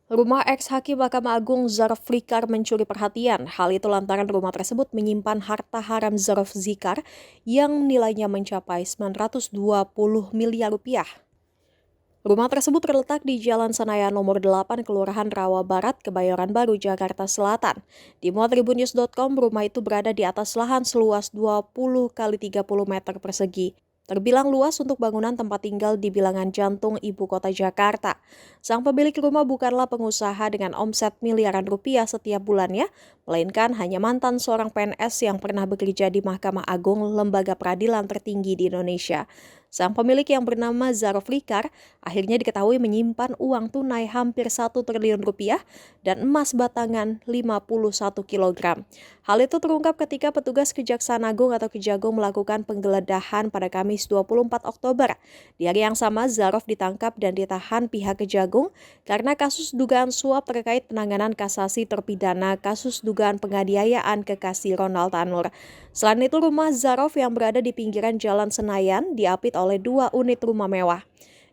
Rumah ex-hakim Mahkamah Agung Zaraf Fikar mencuri perhatian. Hal itu lantaran rumah tersebut menyimpan harta haram Zaraf Zikar yang nilainya mencapai 920 miliar rupiah. Rumah tersebut terletak di Jalan Senayan nomor 8, Kelurahan Rawa Barat, Kebayoran Baru, Jakarta Selatan. Di muatribunnews.com, rumah itu berada di atas lahan seluas 20 kali 30 meter persegi. Terbilang luas untuk bangunan tempat tinggal di bilangan jantung ibu kota Jakarta. Sang pemilik rumah bukanlah pengusaha dengan omset miliaran rupiah setiap bulannya, melainkan hanya mantan seorang PNS yang pernah bekerja di Mahkamah Agung, lembaga peradilan tertinggi di Indonesia. Sang pemilik yang bernama Zaraf Fikar akhirnya diketahui menyimpan uang tunai hampir 1 triliun rupiah dan emas batangan 51 kilogram. Hal itu terungkap ketika petugas Kejaksaan Agung atau Kejagung melakukan penggeledahan pada Kamis 24 Oktober. Di hari yang sama, Zaraf ditangkap dan ditahan pihak Kejagung karena kasus dugaan suap terkait penanganan kasasi terpidana kasus dugaan penganiayaan kekasih Ronald Tanur. Selain itu, rumah Zaraf yang berada di pinggiran Jalan Senayan diapit oleh 2 unit rumah mewah.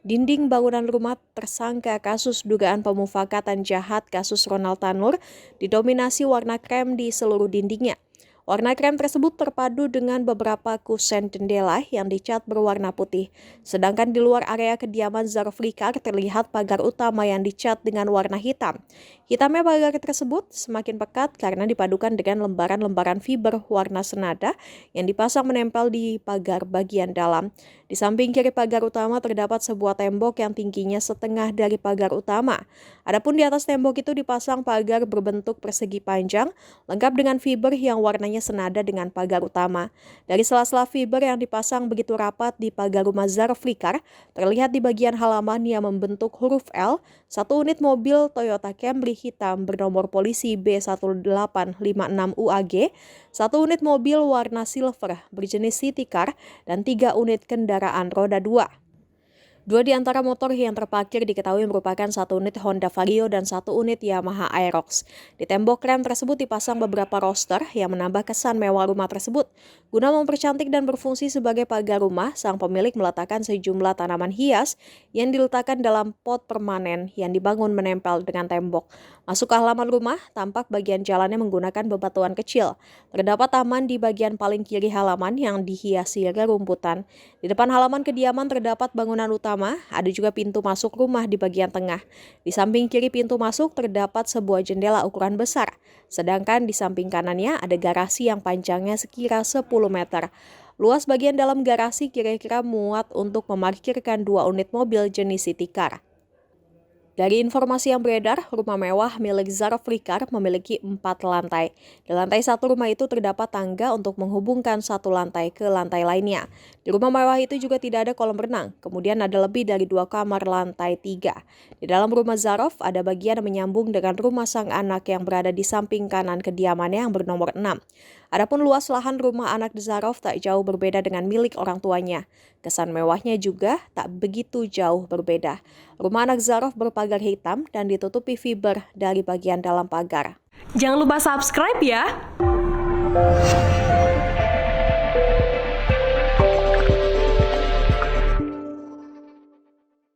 Dinding bangunan rumah tersangka kasus dugaan pemufakatan jahat kasus Ronald Tanur didominasi warna krem di seluruh dindingnya. Warna krem tersebut terpadu dengan beberapa kusen jendela yang dicat berwarna putih. Sedangkan di luar area kediaman Zaraf Fikar terlihat pagar utama yang dicat dengan warna hitam. Hitamnya pagar tersebut semakin pekat karena dipadukan dengan lembaran-lembaran fiber warna senada yang dipasang menempel di pagar bagian dalam. Di samping kiri pagar utama terdapat sebuah tembok yang tingginya setengah dari pagar utama. Adapun di atas tembok itu dipasang pagar berbentuk persegi panjang, lengkap dengan fiber yang warnanya senada dengan pagar utama. Dari sela-sela fiber yang dipasang begitu rapat di pagar rumah Zaraf Fikar, terlihat di bagian halaman yang membentuk huruf L, 1 unit mobil Toyota Camry hitam bernomor polisi B1856 UAG, 1 unit mobil warna silver berjenis City Car, dan 3 unit kendaraan roda 2. 2 di antara motor yang terparkir diketahui merupakan 1 unit Honda Vario dan 1 unit Yamaha Aerox. Di tembok krem tersebut dipasang beberapa roster yang menambah kesan mewah rumah tersebut. Guna mempercantik dan berfungsi sebagai pagar rumah, sang pemilik meletakkan sejumlah tanaman hias yang diletakkan dalam pot permanen yang dibangun menempel dengan tembok. Masuk ke halaman rumah, tampak bagian jalannya menggunakan bebatuan kecil. Terdapat taman di bagian paling kiri halaman yang dihiasi rerumputan. Di depan halaman kediaman terdapat bangunan utama, ada juga pintu masuk rumah di bagian tengah. Di samping kiri pintu masuk terdapat sebuah jendela ukuran besar, sedangkan di samping kanannya ada garasi yang panjangnya sekira 10 meter. Luas bagian dalam garasi kira-kira muat untuk memarkirkan 2 unit mobil jenis City Car. Dari informasi yang beredar, rumah mewah milik Zaraf Fikar memiliki 4 lantai. Di lantai 1 rumah itu terdapat tangga untuk menghubungkan 1 lantai ke lantai lainnya. Di rumah mewah itu juga tidak ada kolam renang, kemudian ada lebih dari 2 kamar lantai 3. Di dalam rumah Zaraf ada bagian yang menyambung dengan rumah sang anak yang berada di samping kanan kediamannya yang bernomor 6. Adapun luas lahan rumah anak Zaraf tak jauh berbeda dengan milik orang tuanya. Kesan mewahnya juga tak begitu jauh berbeda. Rumah anak Zaraf berpagar hitam dan ditutupi fiber dari bagian dalam pagar. Jangan lupa subscribe ya.